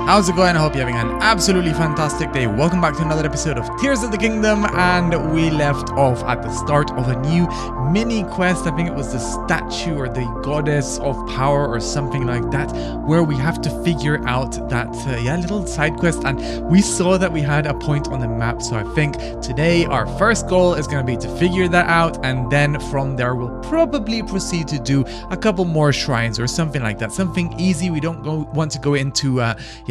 How's it going? I hope you're having an absolutely fantastic day. Welcome back to another episode of Tears of the Kingdom, and we left off at the start of a new mini quest. I think it was the statue or the goddess of power or something like that, where we have to figure out that little side quest, and we saw that we had a point on the map. So I think today our first goal is going to be to figure that out, and then from there we'll probably proceed to do a couple more shrines or something like that, something easy. We don't want to go into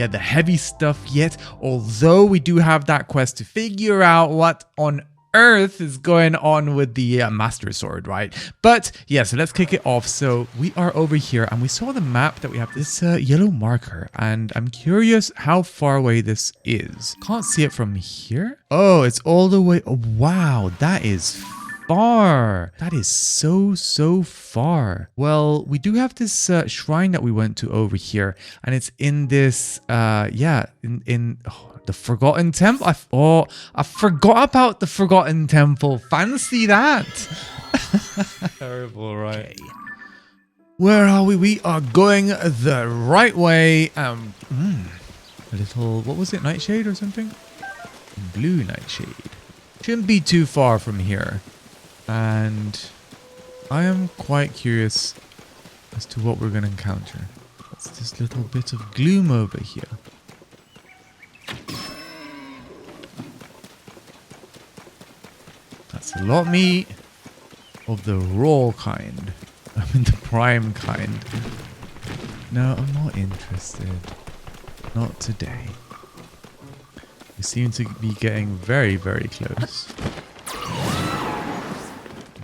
the heavy stuff yet, although we do have that quest to figure out what on earth is going on with the master sword, right? But yeah, so let's kick it off. So we are over here and we saw the map that we have this yellow marker, and I'm curious how far away this is. Can't see it from here. Oh, it's all the way. Oh, wow, that is far. That is so far. Well, we do have this shrine that we went to over here, and it's in this in the Forgotten Temple. I forgot about the Forgotten Temple. Fancy that. Terrible, right? Okay. Where are we? We are going the right way. A little, what was it, nightshade or something? Blue nightshade. Shouldn't be too far from here. And I am quite curious as to what we're going to encounter. What's this little bit of gloom over here? That's a lot of meat of the raw kind. I mean the prime kind. No, I'm not interested. Not today. We seem to be getting very, very close.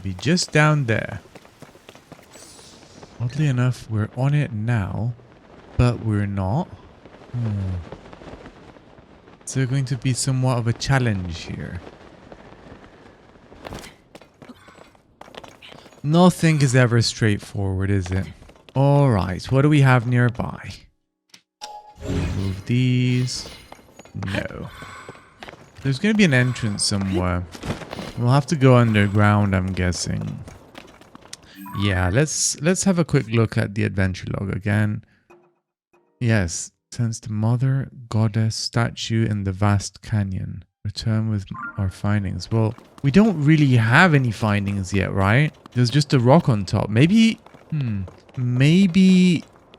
Be just down there. Oddly enough, we're on it now, but we're not. So going to be somewhat of a challenge here. Nothing is ever straightforward, is it? Alright, what do we have nearby? Remove these. No. There's going to be an entrance somewhere. We'll have to go underground, I'm guessing. Yeah, let's have a quick look at the adventure log again. Yes, since the mother goddess statue in the vast canyon. Return with our findings. Well, we don't really have any findings yet, right? There's just a rock on top. Maybe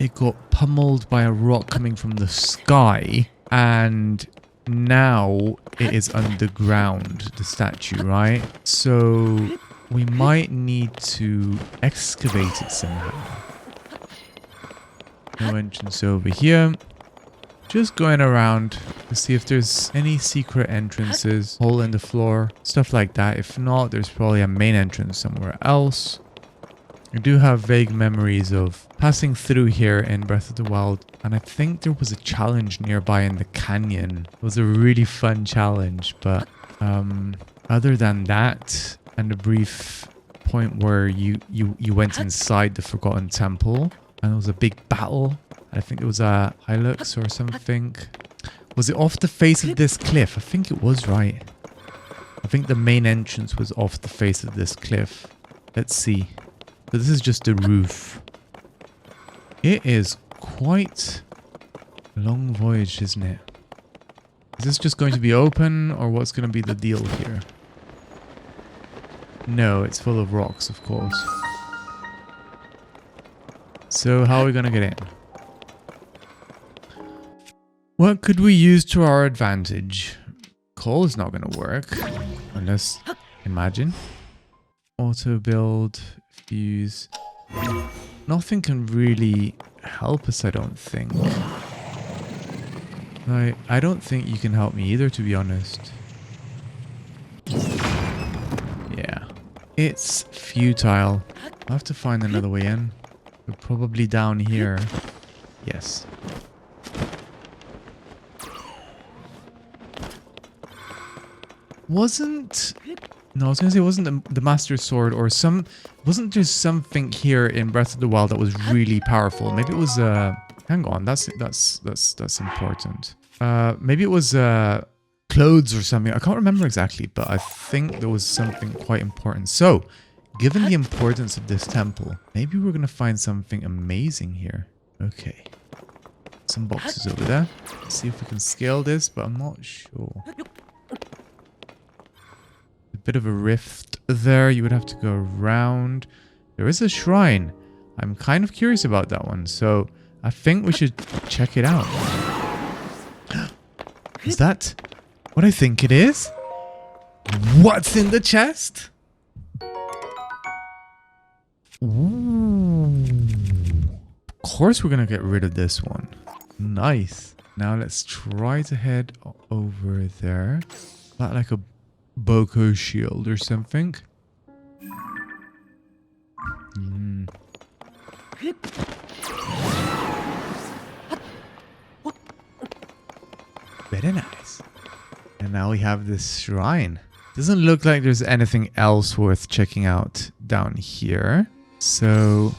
it got pummeled by a rock coming from the sky, and now it is underground, the statue, right? So we might need to excavate it somehow. No entrance over here. Just going around to see if there's any secret entrances, hole in the floor, stuff like that. If not, there's probably a main entrance somewhere else. I do have vague memories of passing through here in Breath of the Wild, and I think there was a challenge nearby in the canyon. It was a really fun challenge, but other than that, and a brief point where you went inside the Forgotten Temple, and there was a big battle. I think it was a Hilux or something. Was it off the face of this cliff? I think it was, right. I think the main entrance was off the face of this cliff. Let's see. But this is just the roof. It is quite a long voyage, isn't it? Is this just going to be open, or what's going to be the deal here? No, it's full of rocks, of course. So how are we going to get in? What could we use to our advantage? Coal is not going to work. Unless, imagine. Auto build, fuse. Nothing can really help us, I don't think. I don't think you can help me either, to be honest. Yeah. It's futile. I'll have to find another way in. We're probably down here. Yes. No, I was going to say it wasn't the Master Sword or wasn't there something here in Breath of the Wild that was really powerful? Maybe it was, hang on, that's important. Maybe it was, clothes or something. I can't remember exactly, but I think there was something quite important. So, given the importance of this temple, maybe we're going to find something amazing here. Okay. some boxes over there. Let's see if we can scale this, but I'm not sure. A bit of a rift there. You would have to go around. There is a shrine. I'm kind of curious about that one, so I think we should check it out. Is that what I think it is? What's in the chest? Ooh. Of course we're gonna get rid of this one. Nice. Now let's try to head over there. Not like a Boko shield or something. Very nice. And now we have this shrine. Doesn't look like there's anything else worth checking out down here. So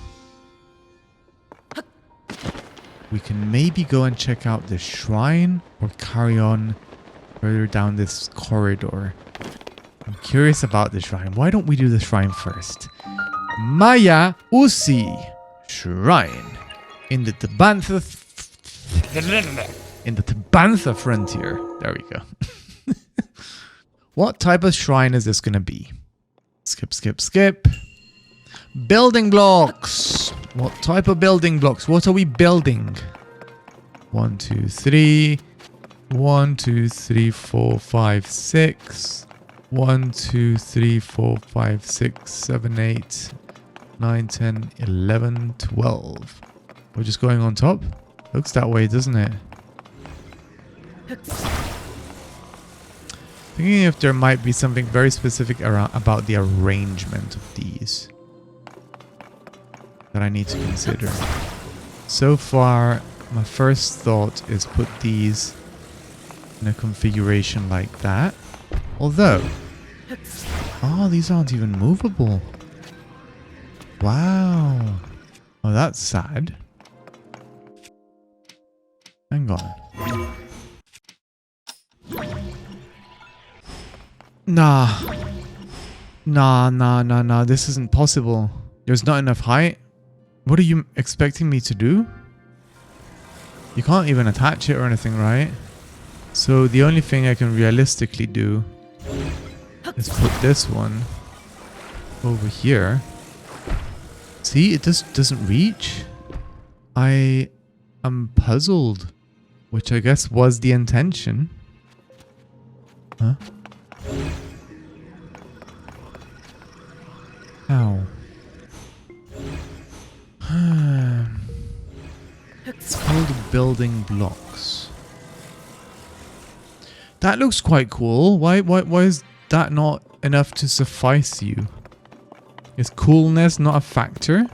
we can maybe go and check out the shrine or carry on further down this corridor. I'm curious about the shrine. Why don't we do the shrine first? Mayausiy Shrine in the Tabantha frontier. There we go. What type of shrine is this gonna be? Skip, skip, skip. Building blocks. What type of building blocks? What are we building? 1, 2, 3. 1, 2, 3, 4, 5, 6. 1, 2, 3, 4, 5, 6, 7, 8, 9, 10, 11, 12. We're just going on top? Looks that way, doesn't it? Thinking if there might be something very specific about the arrangement of these that I need to consider. So far, my first thought is put these in a configuration like that. Although, oh, these aren't even movable. Wow. Oh, that's sad. Hang on. Nah. Nah. This isn't possible. There's not enough height. What are you expecting me to do? You can't even attach it or anything, right? So the only thing I can realistically do is put this one over here. See, it just doesn't reach. I am puzzled, which I guess was the intention. Huh? How? It's called building blocks. That looks quite cool. Why is that not enough to suffice you? Is coolness not a factor?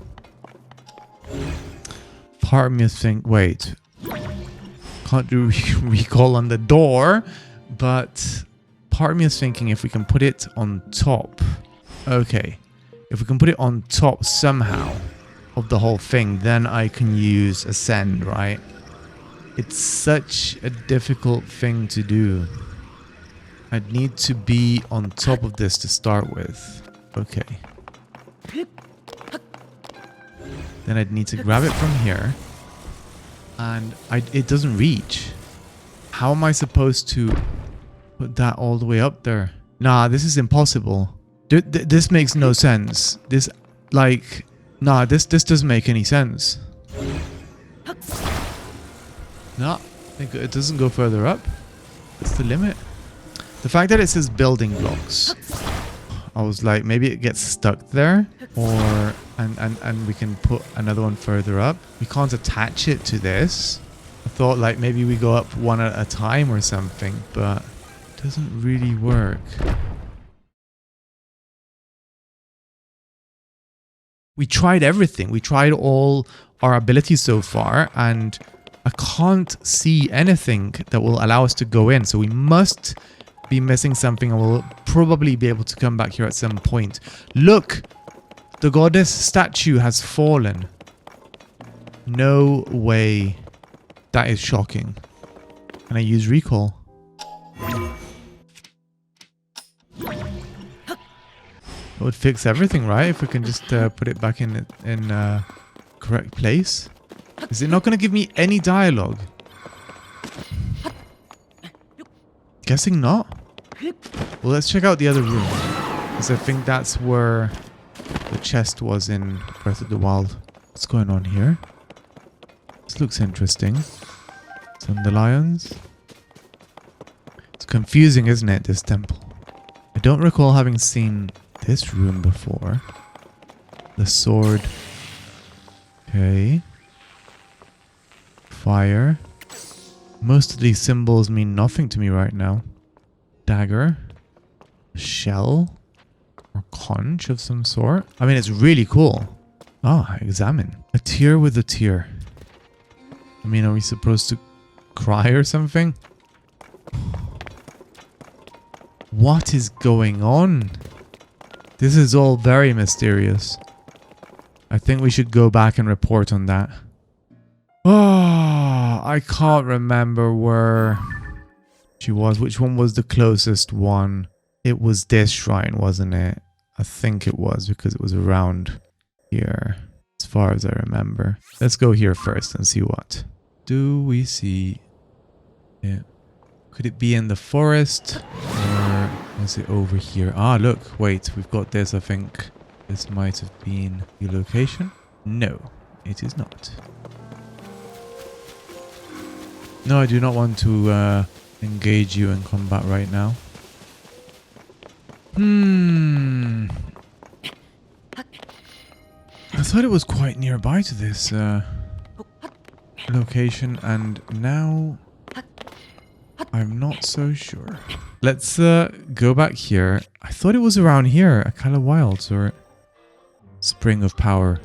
Part of me is think, wait, can't do recall on the door, but part of me is thinking if we can put it on top. Okay, if we can put it on top somehow of the whole thing, then I can use ascend, right? It's such a difficult thing to do. I'd need to be on top of this to start with. Okay. Then I'd need to grab it from here. And it doesn't reach. How am I supposed to put that all the way up there? Nah, this is impossible. This makes no sense. This, like... Nah, this doesn't make any sense. No, it doesn't go further up. That's the limit. The fact that it says building blocks, I was like, maybe it gets stuck there, or and we can put another one further up. We can't attach it to this. I thought like maybe we go up one at a time or something, but it doesn't really work. We tried everything. We tried all our abilities so far, and I can't see anything that will allow us to go in. So we must be missing something, and we'll probably be able to come back here at some point. Look! The goddess statue has fallen. No way. That is shocking. Can I use recall? It would fix everything, right? If we can just put it back in correct place. Is it not going to give me any dialogue? Guessing not. Well, let's check out the other room. Because I think that's where the chest was in Breath of the Wild. What's going on here? This looks interesting. Dandelions. It's confusing, isn't it, this temple? I don't recall having seen this room before. The sword. Okay. Fire. Most of these symbols mean nothing to me right now. Dagger. Shell. Or conch of some sort. I mean, it's really cool. Ah, examine. A tear with a tear. I mean, are we supposed to cry or something? What is going on? This is all very mysterious. I think we should go back and report on that. Oh, I can't remember where she was. Which one was the closest one? It was this shrine, wasn't it? I think it was because it was around here, as far as I remember. Let's go here first and see what do we see. Yeah. Could it be in the forest or is it over here? Ah, look, wait, we've got this, I think. This might have been the location. No, it is not. No, I do not want to engage you in combat right now. I thought it was quite nearby to this location, and now I'm not so sure. Let's go back here. I thought it was around here, Akala Wilds or Spring of Power.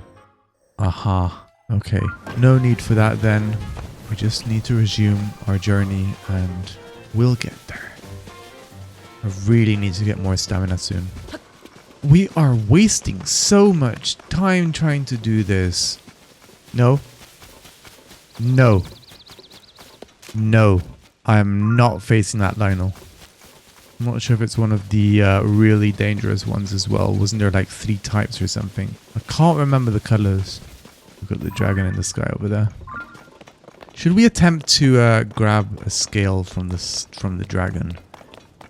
Aha. Okay. No need for that then. We just need to resume our journey and we'll get there. I really need to get more stamina soon. We are wasting so much time trying to do this. No. No. No. I am not facing that Lionel. I'm not sure if it's one of the really dangerous ones as well. Wasn't there like 3 types or something? I can't remember the colors. We've got the dragon in the sky over there. Should we attempt to grab a scale from the dragon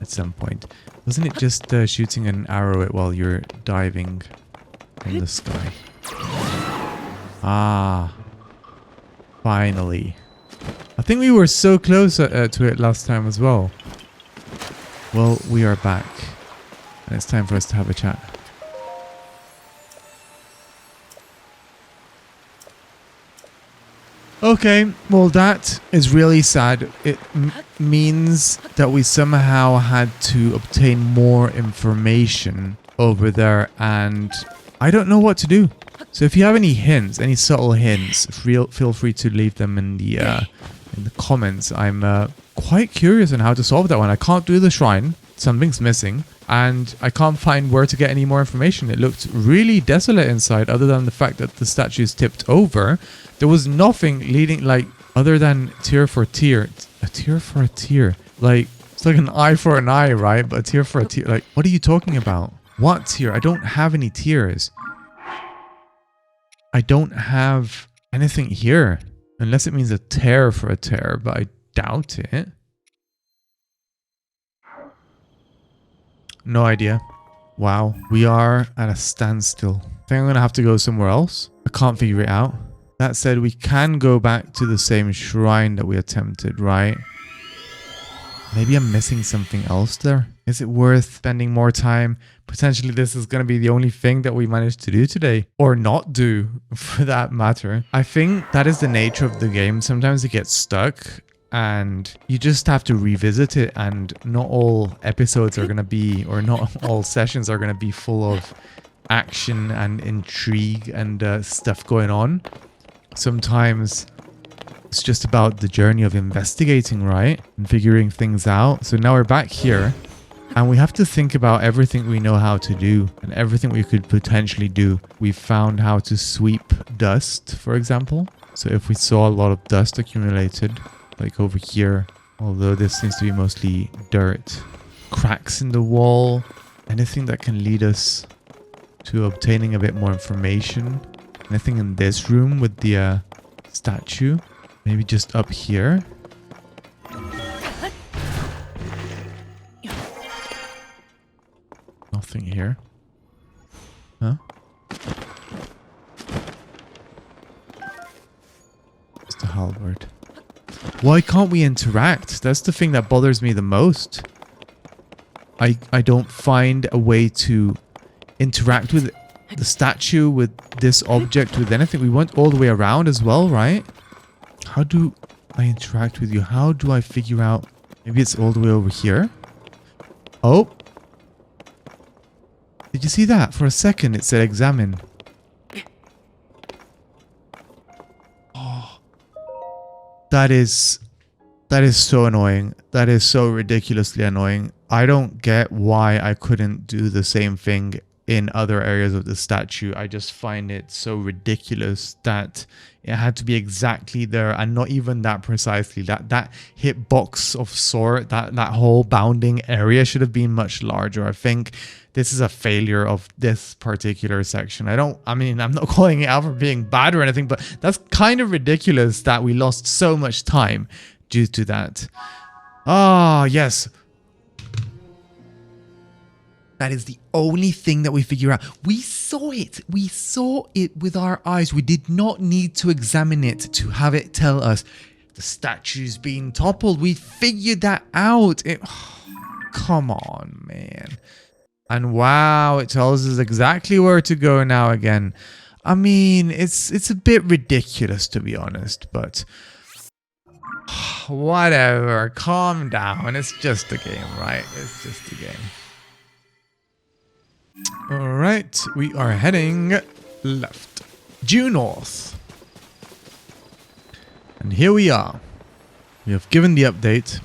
at some point? Wasn't it just shooting an arrow at while you're diving from the sky? Ah. Finally. I think we were so close to it last time as well. Well, we are back. And it's time for us to have a chat. Okay, well that is really sad. It means that we somehow had to obtain more information over there and I don't know what to do. So if you have any hints, any subtle hints, feel free to leave them in the comments. I'm quite curious on how to solve that one. I can't do the shrine. Something's missing. And I can't find where to get any more information. It looked really desolate inside other than the fact that the statue's tipped over. There was nothing leading, like, other than tear for tear. A tear for a tear. Like, it's like an eye for an eye, right? But a tear for a tear. Like, what are you talking about? What tear? I don't have any tears. I don't have anything here. Unless it means a tear for a tear, but I doubt it. No idea. Wow, we are at a standstill. I think I'm gonna have to go somewhere else. I can't figure it out. That said, we can go back to the same shrine that we attempted, right? Maybe I'm missing something else there. Is it worth spending more time? Potentially this is going to be the only thing that we managed to do today. Or not do, for that matter. I think that is the nature of the game. Sometimes it gets stuck and you just have to revisit it, and not all episodes are going to be, or not all sessions are going to be full of action and intrigue and stuff going on. Sometimes it's just about the journey of investigating, right? And figuring things out. So now we're back here and we have to think about everything we know how to do and everything we could potentially do. We found how to sweep dust, for example. So if we saw a lot of dust accumulated, like over here, although this seems to be mostly dirt, cracks in the wall, anything that can lead us to obtaining a bit more information. Anything in this room with the statue? Maybe just up here? here. Huh? It's the halberd. Why can't we interact? That's the thing that bothers me the most. I don't find a way to interact with the statue, with this object, with anything. We went all the way around as well, right? How do I interact with you? How do I figure out? Maybe it's all the way over here. Oh. Did you see that? For a second it said examine. Oh. That is so annoying. That is so ridiculously annoying. I don't get why I couldn't do the same thing in other areas of the statue. I just find it so ridiculous that it had to be exactly there and not even that precisely. That hitbox of sort, that whole bounding area should have been much larger. I think this is a failure of this particular section. I mean, I'm not calling it out for being bad or anything, but that's kind of ridiculous that we lost so much time due to that. Ah, yes. That is the only thing that we figure out. We saw it. We saw it with our eyes. We did not need to examine it to have it tell us the statue's being toppled. We figured that out. Come on, man. And wow, it tells us exactly where to go now again. I mean, it's a bit ridiculous, to be honest, but whatever. Calm down. It's just a game, right? It's just a game. Alright, we are heading left. Due north. And here we are. We have given the update.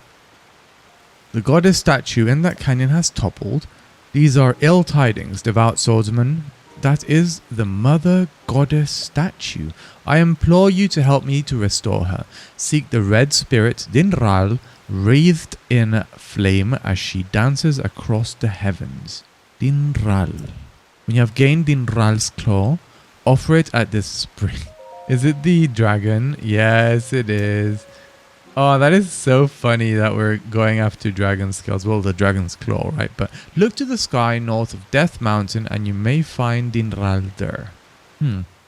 The goddess statue in that canyon has toppled. These are ill tidings, devout swordsman. That is the mother goddess statue. I implore you to help me to restore her. Seek the red spirit Dinraal, wreathed in flame as she dances across the heavens. Dinraal. When you have gained Dinraal's claw, offer it at this spring. Is it the dragon? Yes, it is. Oh, that is so funny that we're going after dragon scales. Well, the dragon's claw, right? But look to the sky north of Death Mountain and you may find Dinraal there.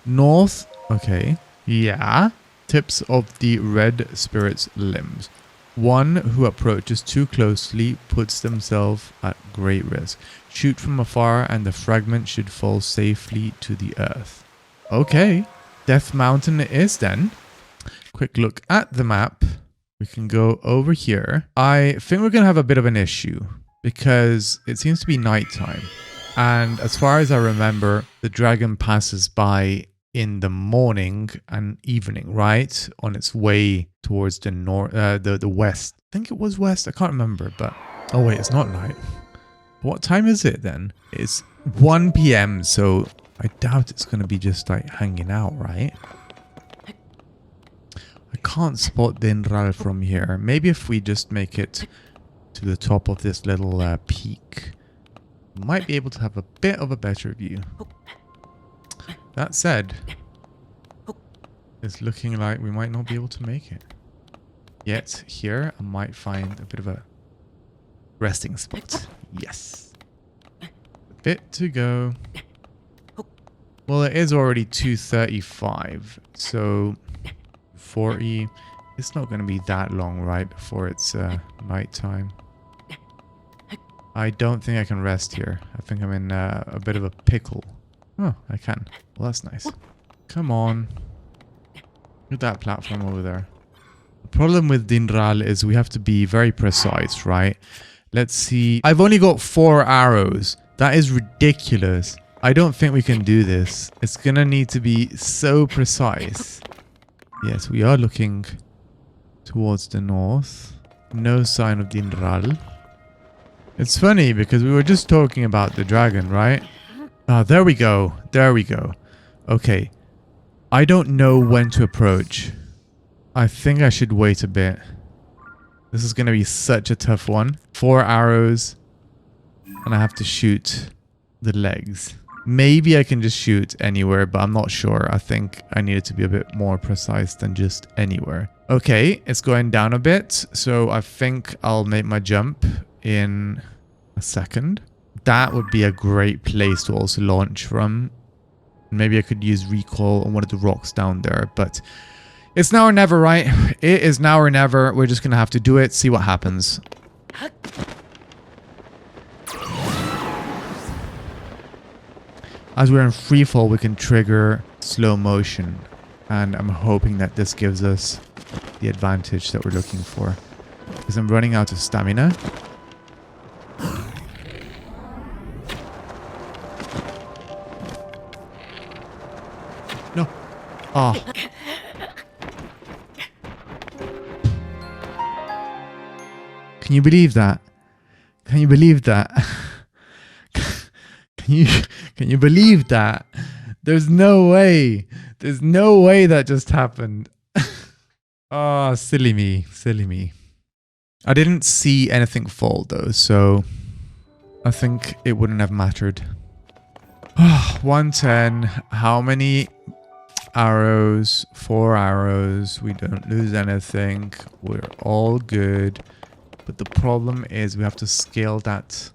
North. Okay. Yeah. Tips of the red spirit's limbs. One who approaches too closely puts themselves at great risk. Shoot from afar and the fragment should fall safely to the earth. Okay. Death Mountain it is then. Quick look at the map. We can go over here. I think we're going to have a bit of an issue because it seems to be nighttime. And as far as I remember, the dragon passes by in the morning and evening, right? On its way towards the north, the west. I think it was west. I can't remember, but... Oh, wait, it's not night. What time is it then? It's 1 p.m. So I doubt it's going to be just like hanging out, right? I can't spot Dinraal from here. Maybe if we just make it to the top of this little peak, we might be able to have a bit of a better view. That said, it's looking like we might not be able to make it. Yet here I might find a bit of a resting spot. Yes. A bit to go. Well, it is already 2:35, so 40. It's not going to be that long, right, before it's nighttime. I don't think I can rest here. I think I'm in a bit of a pickle. Oh, I can. Well, that's nice. Come on. Look at that platform over there. The problem with Dinraal is we have to be very precise, right? Let's see. I've only got 4 arrows. That is ridiculous. I don't think we can do this. It's going to need to be so precise. Yes, we are looking towards the north. No sign of Dinraal. It's funny because we were just talking about the dragon, right? Ah, there we go. There we go. Okay. I don't know when to approach. I think I should wait a bit. This is going to be such a tough one. 4 arrows. And I have to shoot the legs. Maybe I can just shoot anywhere, but I'm not sure. I think I need it to be a bit more precise than just anywhere. Okay, it's going down a bit. So I think I'll make my jump in a second. that would be a great place to also launch from. Maybe I could use recoil on one of the rocks down there, but it's now or never, right? It is now or never. We're just going to have to do it, see what happens. As we're in free fall, we can trigger slow motion. And I'm hoping that this gives us the advantage that we're looking for. Because I'm running out of stamina. No. Oh. Can you believe that? Can you believe that? Can you believe that? There's no way. There's no way that just happened. Oh, silly me. Silly me. I didn't see anything fall though, so I think it wouldn't have mattered. 110. How many arrows? 4 arrows. We don't lose anything. We're all good. But the problem is we have to scale that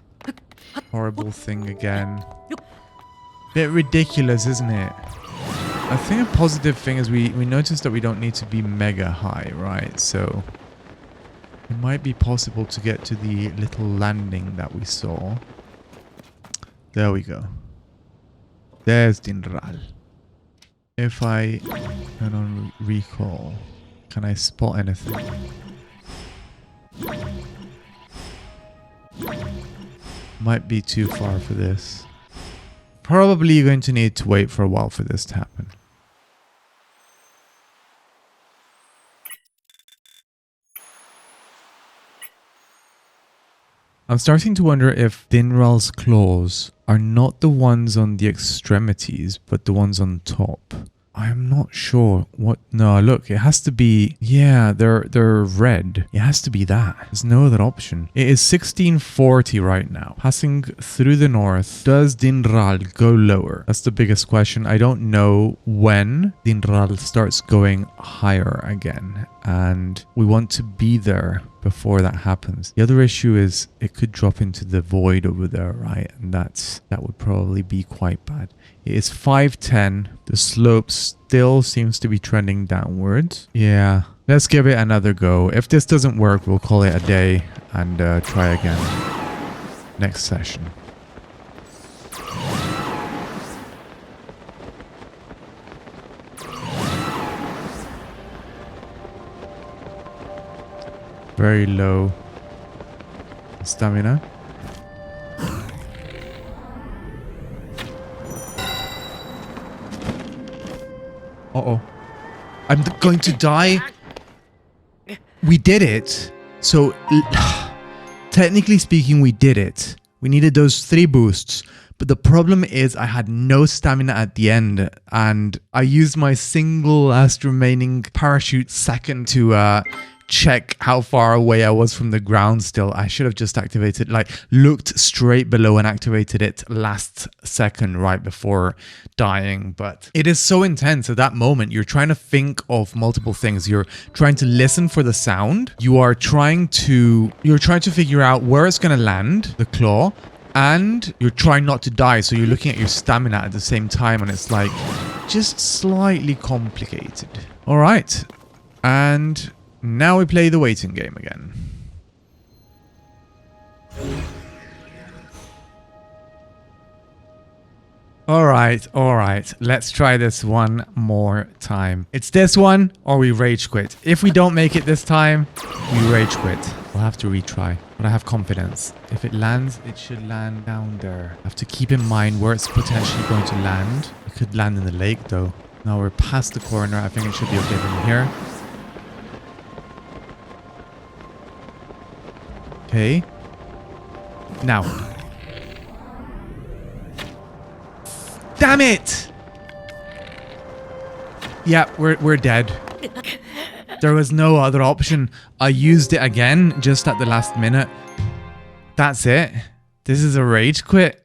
horrible thing again. Bit ridiculous, isn't it? I think a positive thing is we noticed that we don't need to be mega high, right? So it might be possible to get to the little landing that we saw. There we go. There's Dinraal. If I turn on recall, can I spot anything? Might be too far for this. Probably going to need to wait for a while for this to happen. I'm starting to wonder if Dinraal's claws are not the ones on the extremities, but the ones on top. I'm not sure what. No, look, it has to be. Yeah, they're red. It has to be that. There's no other option. It is 1640 right now. Passing through the north. Does Dinraal go lower? That's the biggest question. I don't know when Dinraal starts going higher again, and we want to be there before that happens. The other issue is it could drop into the void over there, right? And that would probably be quite bad. It is 510. The slope still seems to be trending downwards. Yeah, let's give it another go. If this doesn't work, we'll call it a day and try again next session. Very low stamina. Uh-oh. I'm going to die. We did it. So, technically speaking, we did it. We needed those 3 boosts. But the problem is I had no stamina at the end. And I used my single last remaining parachute second to check how far away I was from the ground still. I should have just activated, like, looked straight below and activated it last second right before dying. But it is so intense at that moment. You're trying to think of multiple things. You're trying to listen for the sound. You're trying to figure out where it's going to land, the claw, and you're trying not to die. So you're looking at your stamina at the same time, and it's like just slightly complicated. All right. And now we play the waiting game again. All right. Let's try this one more time. It's this one or we rage quit. If we don't make it this time, we rage quit. We'll have to retry, but I have confidence. If it lands, it should land down there. I have to keep in mind where it's potentially going to land. It could land in the lake though. Now we're past the corner. I think it should be okay from here. Okay. Now. Damn it! Yeah, we're dead. There was no other option. I used it again just at the last minute. That's it. This is a rage quit.